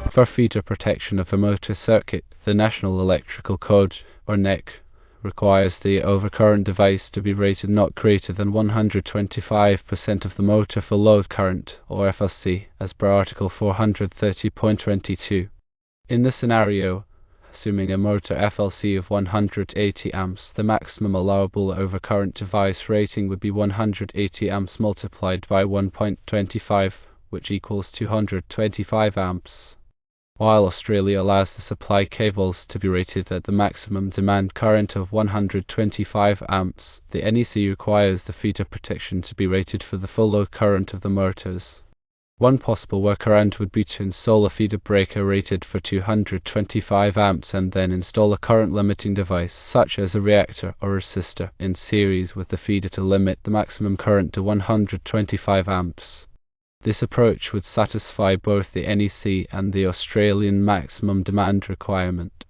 For feeder protection of a motor circuit, the National Electrical Code, or NEC, requires the overcurrent device to be rated not greater than 125% of the motor full load current, or FLC, as per Article 430.22. In this scenario, assuming a motor FLC of 180 amps, the maximum allowable overcurrent device rating would be 180 amps multiplied by 1.25, which equals 225 amps. While Australia allows the supply cables to be rated at the maximum demand current of 125 amps, the NEC requires the feeder protection to be rated for the full load current of the motors. One possible workaround would be to install a feeder breaker rated for 225 amps and then install a current limiting device, such as a reactor or resistor, in series with the feeder to limit the maximum current to 125 amps. This approach would satisfy both the NEC and the Australian maximum demand requirement.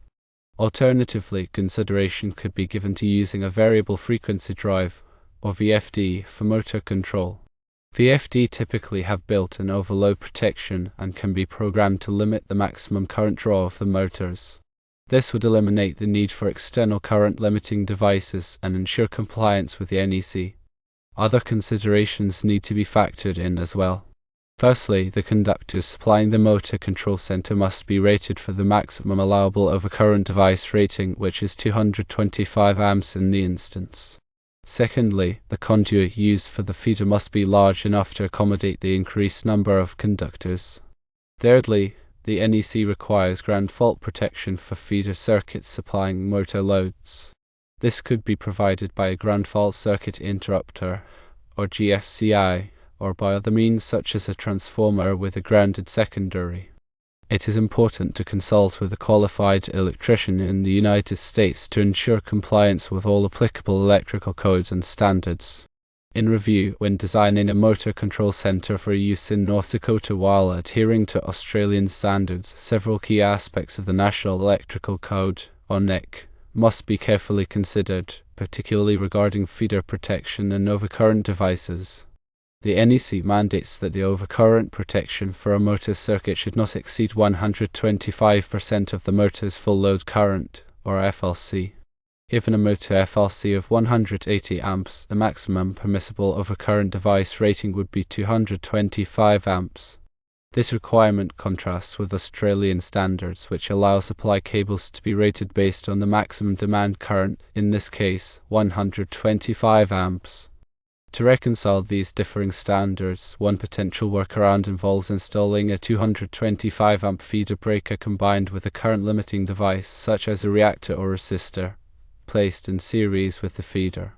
Alternatively, consideration could be given to using a variable frequency drive, or VFD, for motor control. VFD typically have built-in overload protection and can be programmed to limit the maximum current draw of the motors. This would eliminate the need for external current limiting devices and ensure compliance with the NEC. Other considerations need to be factored in as well. Firstly, the conductors supplying the motor control center must be rated for the maximum allowable overcurrent device rating, which is 225 amps in the instance. Secondly, the conduit used for the feeder must be large enough to accommodate the increased number of conductors. Thirdly, the NEC requires ground fault protection for feeder circuits supplying motor loads. This could be provided by a ground fault circuit interrupter, or GFCI, or by other means such as a transformer with a grounded secondary. It is important to consult with a qualified electrician in the United States to ensure compliance with all applicable electrical codes and standards. In review, when designing a motor control center for use in North Dakota while adhering to Australian standards, several key aspects of the National Electrical Code, or NEC, must be carefully considered, particularly regarding feeder protection and overcurrent devices. The NEC mandates that the overcurrent protection for a motor circuit should not exceed 125% of the motor's full load current, or FLC. Given a motor FLC of 180 amps, the maximum permissible overcurrent device rating would be 225 amps. This requirement contrasts with Australian standards, which allow supply cables to be rated based on the maximum demand current, in this case, 125 amps. To reconcile these differing standards, one potential workaround involves installing a 225 amp feeder breaker combined with a current limiting device, such as a reactor or resistor, placed in series with the feeder.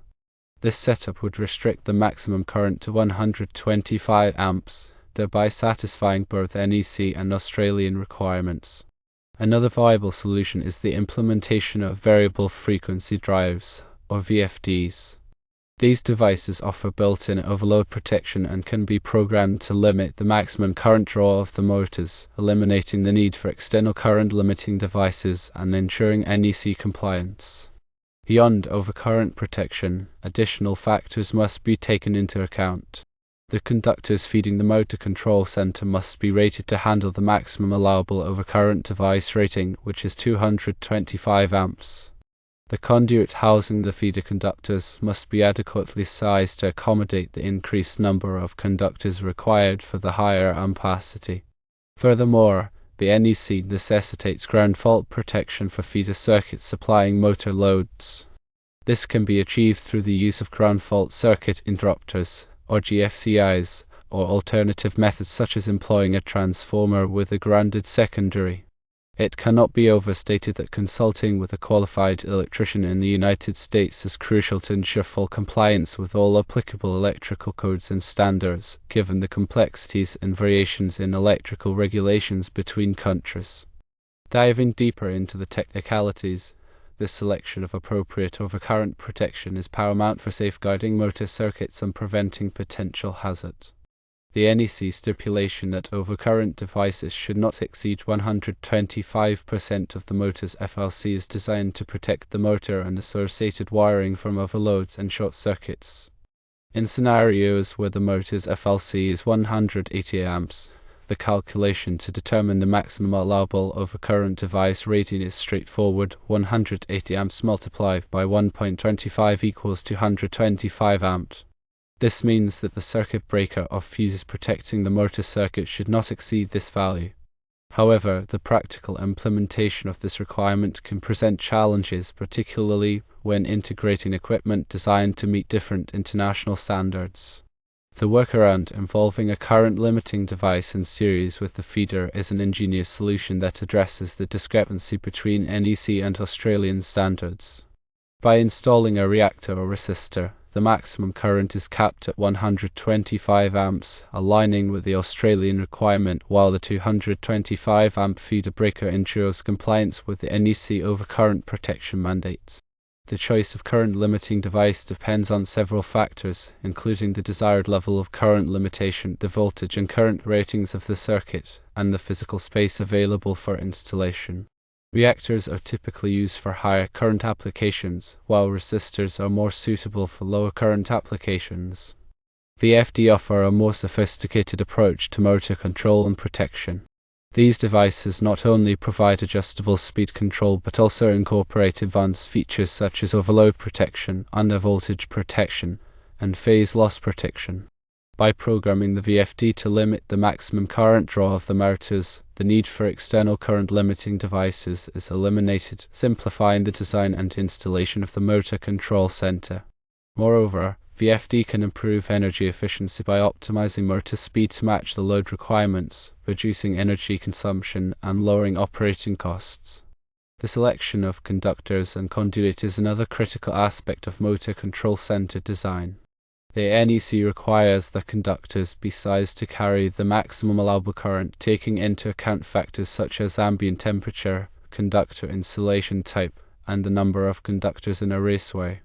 This setup would restrict the maximum current to 125 amps, thereby satisfying both NEC and Australian requirements. Another viable solution is the implementation of variable frequency drives, or VFDs. These devices offer built-in overload protection and can be programmed to limit the maximum current draw of the motors, eliminating the need for external current limiting devices and ensuring NEC compliance. Beyond overcurrent protection, additional factors must be taken into account. The conductors feeding the motor control center must be rated to handle the maximum allowable overcurrent device rating, which is 225 amps. The conduit housing the feeder conductors must be adequately sized to accommodate the increased number of conductors required for the higher ampacity. Furthermore, the NEC necessitates ground fault protection for feeder circuits supplying motor loads. This can be achieved through the use of ground fault circuit interrupters, or GFCIs, or alternative methods such as employing a transformer with a grounded secondary. It cannot be overstated that consulting with a qualified electrician in the United States is crucial to ensure full compliance with all applicable electrical codes and standards, given the complexities and variations in electrical regulations between countries. Diving deeper into the technicalities, the selection of appropriate overcurrent protection is paramount for safeguarding motor circuits and preventing potential hazards. The NEC stipulation that overcurrent devices should not exceed 125% of the motor's FLC is designed to protect the motor and associated wiring from overloads and short circuits. In scenarios where the motor's FLC is 180 amps, The calculation to determine the maximum allowable overcurrent device rating is straightforward. 180 amps multiplied by 1.25 equals 225 amps. This means that the circuit breaker or fuses protecting the motor circuit should not exceed this value. However, the practical implementation of this requirement can present challenges, particularly when integrating equipment designed to meet different international standards. The workaround involving a current limiting device in series with the feeder is an ingenious solution that addresses the discrepancy between NEC and Australian standards. By installing a reactor or resistor, the maximum current is capped at 125 amps, aligning with the Australian requirement, while the 225 amp feeder breaker ensures compliance with the NEC overcurrent protection mandate. The choice of current limiting device depends on several factors, including the desired level of current limitation, the voltage and current ratings of the circuit, and the physical space available for installation. Reactors are typically used for higher current applications, while resistors are more suitable for lower current applications. VFDs offer a more sophisticated approach to motor control and protection. These devices not only provide adjustable speed control but also incorporate advanced features such as overload protection, undervoltage protection, and phase loss protection. By programming the VFD to limit the maximum current draw of the motors, the need for external current limiting devices is eliminated, simplifying the design and installation of the motor control center. Moreover, VFD can improve energy efficiency by optimizing motor speed to match the load requirements, reducing energy consumption and lowering operating costs. The selection of conductors and conduit is another critical aspect of motor control center design. The NEC requires that conductors be sized to carry the maximum allowable current, taking into account factors such as ambient temperature, conductor insulation type, and the number of conductors in a raceway.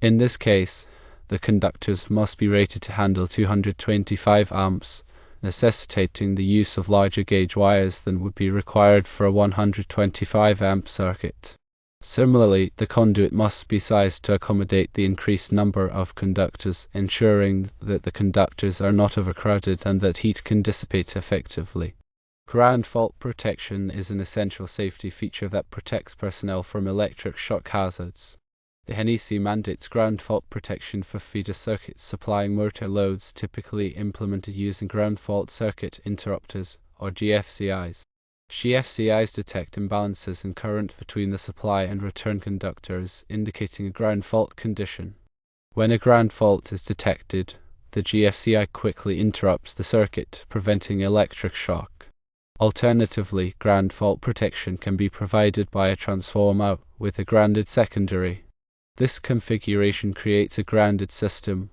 In this case, the conductors must be rated to handle 225 amps, necessitating the use of larger gauge wires than would be required for a 125 amp circuit. Similarly, the conduit must be sized to accommodate the increased number of conductors, ensuring that the conductors are not overcrowded and that heat can dissipate effectively. Ground fault protection is an essential safety feature that protects personnel from electric shock hazards. The NEC mandates ground fault protection for feeder circuits supplying motor loads, typically implemented using ground fault circuit interrupters, or GFCIs. GFCIs detect imbalances in current between the supply and return conductors, indicating a ground fault condition. When a ground fault is detected, the GFCI quickly interrupts the circuit, preventing electric shock. Alternatively, ground fault protection can be provided by a transformer with a grounded secondary. This configuration creates a grounded system,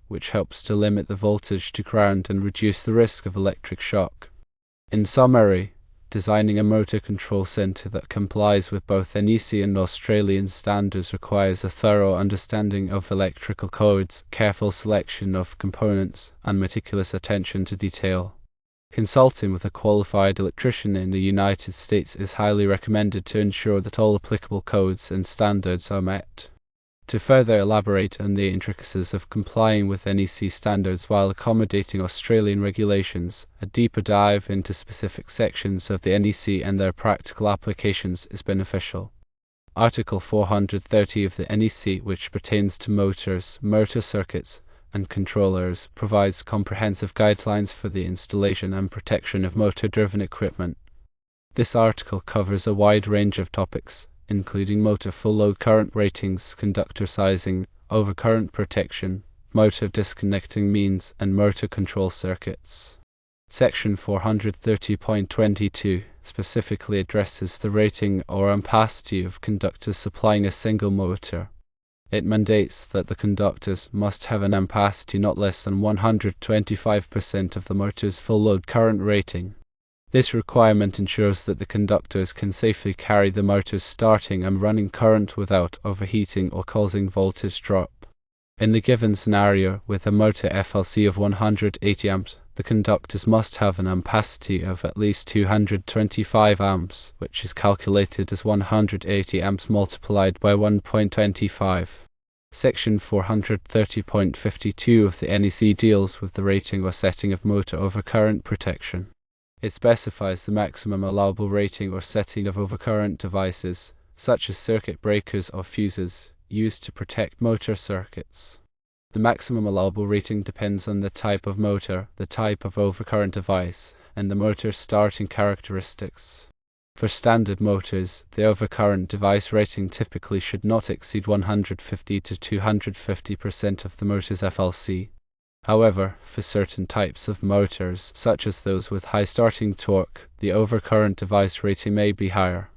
which helps to limit the voltage to ground and reduce the risk of electric shock. In summary, designing a motor control center that complies with both NEC and Australian standards requires a thorough understanding of electrical codes, careful selection of components, and meticulous attention to detail. Consulting with a qualified electrician in the United States is highly recommended to ensure that all applicable codes and standards are met. To further elaborate on the intricacies of complying with NEC standards while accommodating Australian regulations, a deeper dive into specific sections of the NEC and their practical applications is beneficial. Article 430 of the NEC, which pertains to motors, motor circuits, and controllers, provides comprehensive guidelines for the installation and protection of motor-driven equipment. This article covers a wide range of topics, including motor full load current ratings, conductor sizing, overcurrent protection, motor disconnecting means, and motor control circuits. Section 430.22 specifically addresses the rating or ampacity of conductors supplying a single motor. It mandates that the conductors must have an ampacity not less than 125% of the motor's full load current rating. This requirement ensures that the conductors can safely carry the motor's starting and running current without overheating or causing voltage drop. In the given scenario, with a motor FLC of 180 amps, the conductors must have an ampacity of at least 225 amps, which is calculated as 180 amps multiplied by 1.25. Section 430.52 of the NEC deals with the rating or setting of motor overcurrent protection. It specifies the maximum allowable rating or setting of overcurrent devices, such as circuit breakers or fuses, used to protect motor circuits. The maximum allowable rating depends on the type of motor, the type of overcurrent device, and the motor's starting characteristics. For standard motors, the overcurrent device rating typically should not exceed 150 to 250% of the motor's FLC. However, for certain types of motors, such as those with high starting torque, the overcurrent device rating may be higher.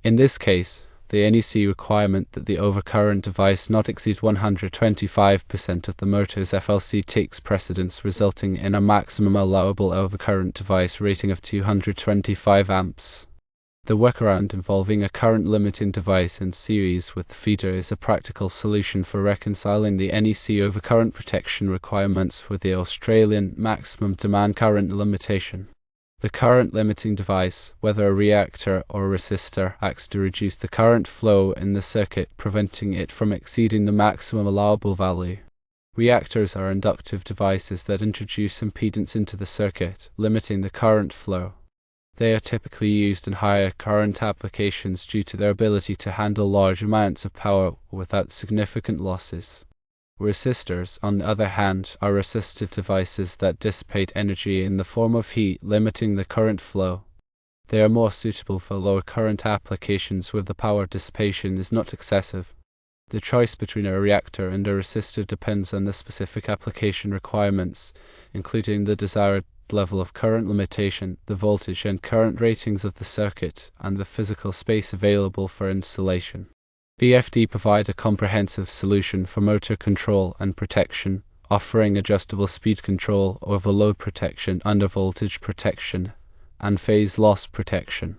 In this case, the NEC requirement that the overcurrent device not exceed 125% of the motor's FLC takes precedence, resulting in a maximum allowable overcurrent device rating of 225 amps. The workaround involving a current-limiting device in series with the feeder is a practical solution for reconciling the NEC overcurrent protection requirements with the Australian maximum demand current limitation. The current-limiting device, whether a reactor or a resistor, acts to reduce the current flow in the circuit, preventing it from exceeding the maximum allowable value. Reactors are inductive devices that introduce impedance into the circuit, limiting the current flow. They are typically used in higher current applications due to their ability to handle large amounts of power without significant losses. Resistors, on the other hand, are resistive devices that dissipate energy in the form of heat, limiting the current flow. They are more suitable for lower current applications where the power dissipation is not excessive. The choice between a reactor and a resistor depends on the specific application requirements, including the desired level of current limitation, the voltage and current ratings of the circuit, and the physical space available for installation. VFD provide a comprehensive solution for motor control and protection, offering adjustable speed control, overload protection, undervoltage protection, and phase loss protection.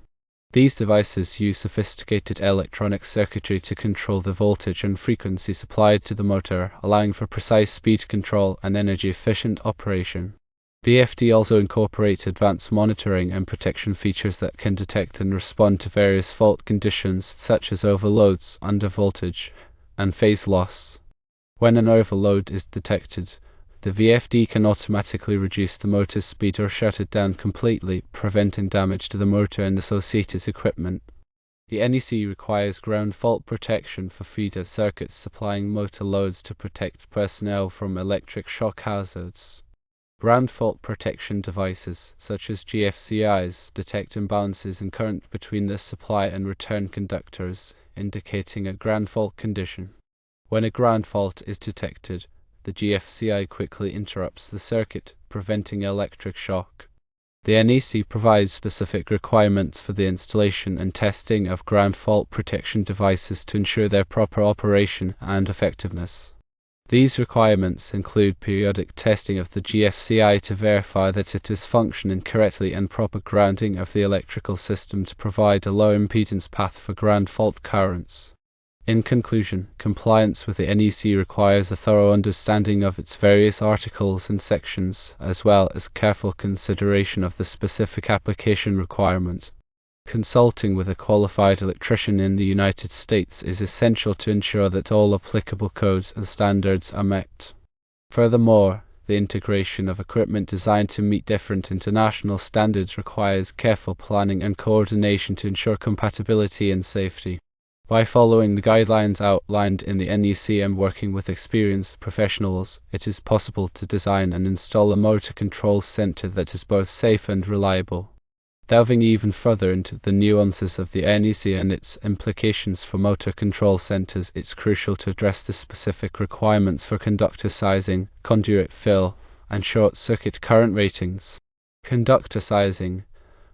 These devices use sophisticated electronic circuitry to control the voltage and frequency supplied to the motor, allowing for precise speed control and energy-efficient operation. VFD also incorporates advanced monitoring and protection features that can detect and respond to various fault conditions such as overloads, undervoltage, and phase loss. When an overload is detected, the VFD can automatically reduce the motor's speed or shut it down completely, preventing damage to the motor and associated equipment. The NEC requires ground fault protection for feeder circuits supplying motor loads to protect personnel from electric shock hazards. Ground fault protection devices, such as GFCIs, detect imbalances in current between the supply and return conductors, indicating a ground fault condition. When a ground fault is detected, the GFCI quickly interrupts the circuit, preventing electric shock. The NEC provides specific requirements for the installation and testing of ground fault protection devices to ensure their proper operation and effectiveness. These requirements include periodic testing of the GFCI to verify that it is functioning correctly and proper grounding of the electrical system to provide a low impedance path for ground fault currents. In conclusion, compliance with the NEC requires a thorough understanding of its various articles and sections, as well as careful consideration of the specific application requirements. Consulting with a qualified electrician in the United States is essential to ensure that all applicable codes and standards are met. Furthermore, the integration of equipment designed to meet different international standards requires careful planning and coordination to ensure compatibility and safety. By following the guidelines outlined in the NEC and working with experienced professionals, it is possible to design and install a motor control center that is both safe and reliable. Delving even further into the nuances of the NEC and its implications for motor control centers, it's crucial to address the specific requirements for conductor sizing, conduit fill, and short-circuit current ratings. Conductor sizing,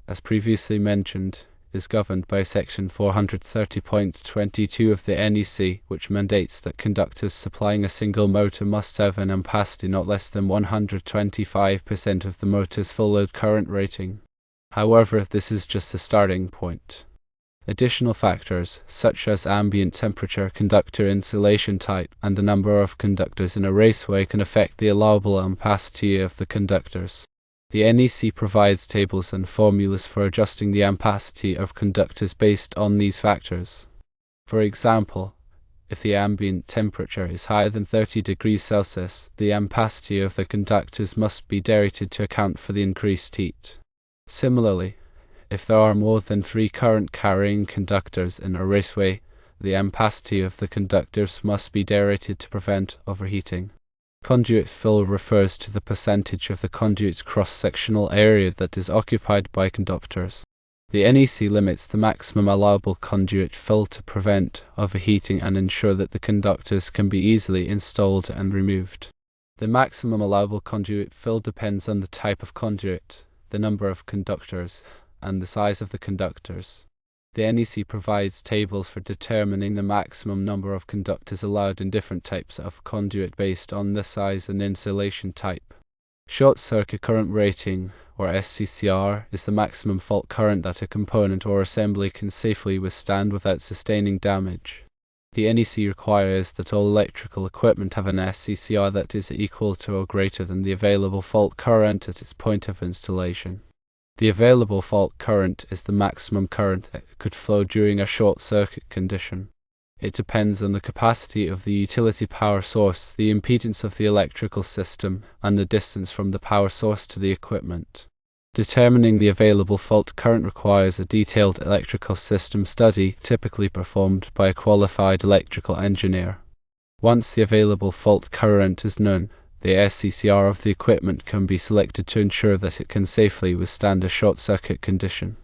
as previously mentioned, is governed by Section 430.22 of the NEC, which mandates that conductors supplying a single motor must have an ampacity not less than 125% of the motor's full load current rating. However, this is just the starting point. Additional factors, such as ambient temperature, conductor insulation type, and the number of conductors in a raceway can affect the allowable ampacity of the conductors. The NEC provides tables and formulas for adjusting the ampacity of conductors based on these factors. For example, if the ambient temperature is higher than 30 degrees Celsius, the ampacity of the conductors must be derated to account for the increased heat. Similarly, if there are more than 3 current-carrying conductors in a raceway, the ampacity of the conductors must be derated to prevent overheating. Conduit fill refers to the percentage of the conduit's cross-sectional area that is occupied by conductors. The NEC limits the maximum allowable conduit fill to prevent overheating and ensure that the conductors can be easily installed and removed. The maximum allowable conduit fill depends on the type of conduit, the number of conductors, and the size of the conductors. The NEC provides tables for determining the maximum number of conductors allowed in different types of conduit based on the size and insulation type. Short circuit current rating, or SCCR, is the maximum fault current that a component or assembly can safely withstand without sustaining damage. The NEC requires that all electrical equipment have an SCCR that is equal to or greater than the available fault current at its point of installation. The available fault current is the maximum current that could flow during a short circuit condition. It depends on the capacity of the utility power source, the impedance of the electrical system, and the distance from the power source to the equipment. Determining the available fault current requires a detailed electrical system study, typically performed by a qualified electrical engineer. Once the available fault current is known, the SCCR of the equipment can be selected to ensure that it can safely withstand a short-circuit condition.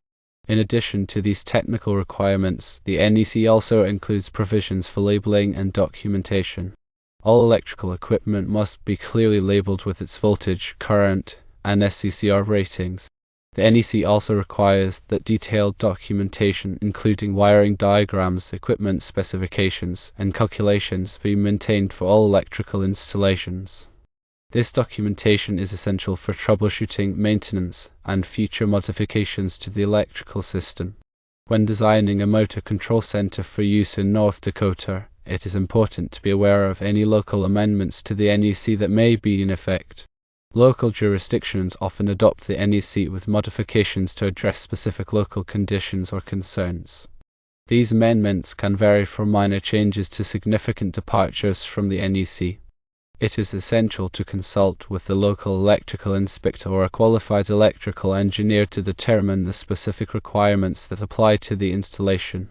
In addition to these technical requirements, the NEC also includes provisions for labeling and documentation. All electrical equipment must be clearly labeled with its voltage, current, and SCCR ratings. The NEC also requires that detailed documentation, including wiring diagrams, equipment specifications, and calculations, be maintained for all electrical installations. This documentation is essential for troubleshooting, maintenance, and future modifications to the electrical system. When designing a motor control center for use in North Dakota, it is important to be aware of any local amendments to the NEC that may be in effect. Local jurisdictions often adopt the NEC with modifications to address specific local conditions or concerns. These amendments can vary from minor changes to significant departures from the NEC. It is essential to consult with the local electrical inspector or a qualified electrical engineer to determine the specific requirements that apply to the installation.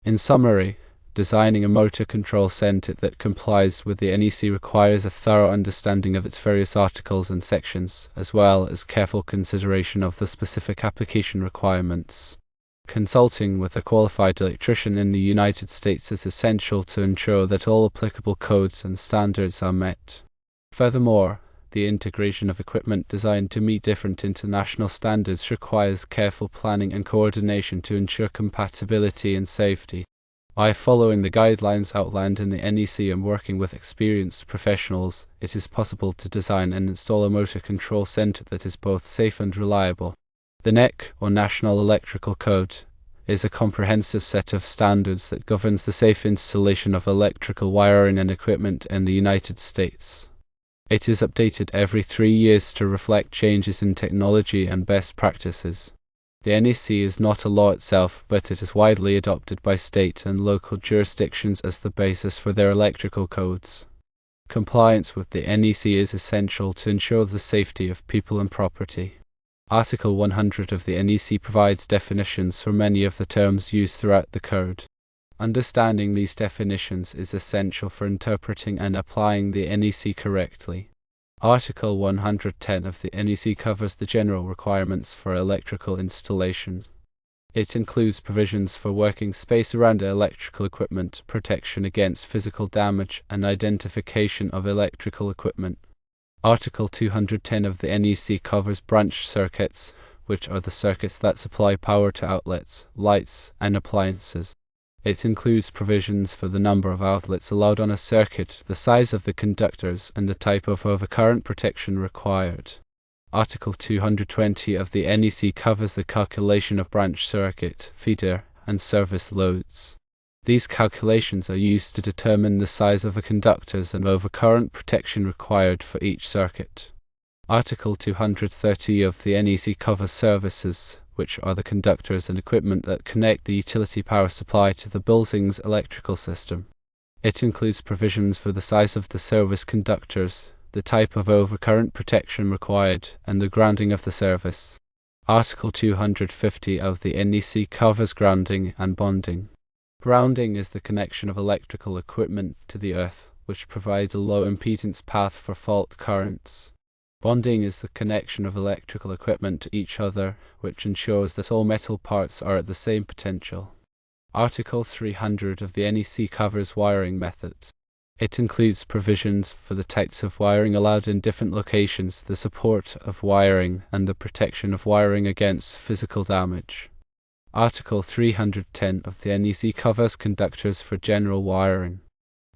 In summary, designing a motor control center that complies with the NEC requires a thorough understanding of its various articles and sections, as well as careful consideration of the specific application requirements. Consulting with a qualified electrician in the United States is essential to ensure that all applicable codes and standards are met. Furthermore, the integration of equipment designed to meet different international standards requires careful planning and coordination to ensure compatibility and safety. By following the guidelines outlined in the NEC and working with experienced professionals, it is possible to design and install a motor control center that is both safe and reliable. The NEC, or National Electrical Code, is a comprehensive set of standards that governs the safe installation of electrical wiring and equipment in the United States. It is updated every 3 years to reflect changes in technology and best practices. The NEC is not a law itself, but it is widely adopted by state and local jurisdictions as the basis for their electrical codes. Compliance with the NEC is essential to ensure the safety of people and property. Article 100 of the NEC provides definitions for many of the terms used throughout the code. Understanding these definitions is essential for interpreting and applying the NEC correctly. Article 110 of the NEC covers the general requirements for electrical installation. It includes provisions for working space around electrical equipment, protection against physical damage, and identification of electrical equipment. Article 210 of the NEC covers branch circuits, which are the circuits that supply power to outlets, lights, and appliances. It includes provisions for the number of outlets allowed on a circuit, the size of the conductors, and the type of overcurrent protection required. Article 220 of the NEC covers the calculation of branch circuit, feeder, and service loads. These calculations are used to determine the size of the conductors and overcurrent protection required for each circuit. Article 230 of the NEC covers services, which are the conductors and equipment that connect the utility power supply to the building's electrical system. It includes provisions for the size of the service conductors, the type of overcurrent protection required, and the grounding of the service. Article 250 of the NEC covers grounding and bonding. Grounding is the connection of electrical equipment to the earth, which provides a low impedance path for fault currents. Bonding is the connection of electrical equipment to each other, which ensures that all metal parts are at the same potential. Article 300 of the NEC covers wiring methods. It includes provisions for the types of wiring allowed in different locations, the support of wiring, and the protection of wiring against physical damage. Article 310 of the NEC covers conductors for general wiring.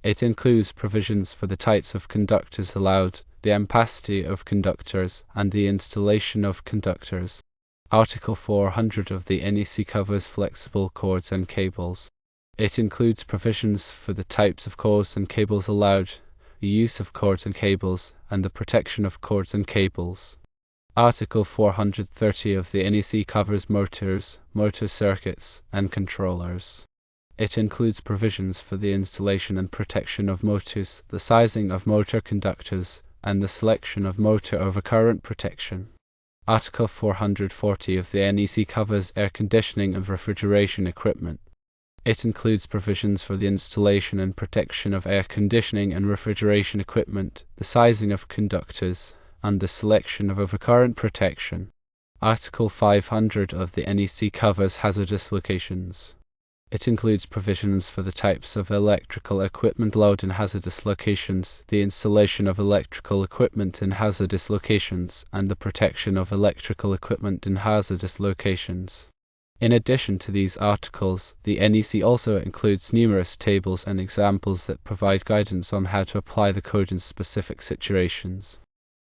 It includes provisions for the types of conductors allowed, the ampacity of conductors, and the installation of conductors. Article 400 of the NEC covers flexible cords and cables. It includes provisions for the types of cords and cables allowed, the use of cords and cables, and the protection of cords and cables. Article 430 of the NEC covers motors, motor circuits, and controllers. It includes provisions for the installation and protection of motors, the sizing of motor conductors, and the selection of motor overcurrent protection. Article 440 of the NEC covers air conditioning and refrigeration equipment. It includes provisions for the installation and protection of air conditioning and refrigeration equipment, the sizing of conductors, and the selection of overcurrent protection. Article 500 of the NEC covers hazardous locations. It includes provisions for the types of electrical equipment allowed in hazardous locations, the installation of electrical equipment in hazardous locations, and the protection of electrical equipment in hazardous locations. In addition to these articles, the NEC also includes numerous tables and examples that provide guidance on how to apply the code in specific situations.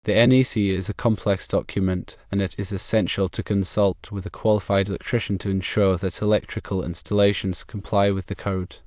The NEC is a complex document, and it is essential to consult with a qualified electrician to ensure that electrical installations comply with the code.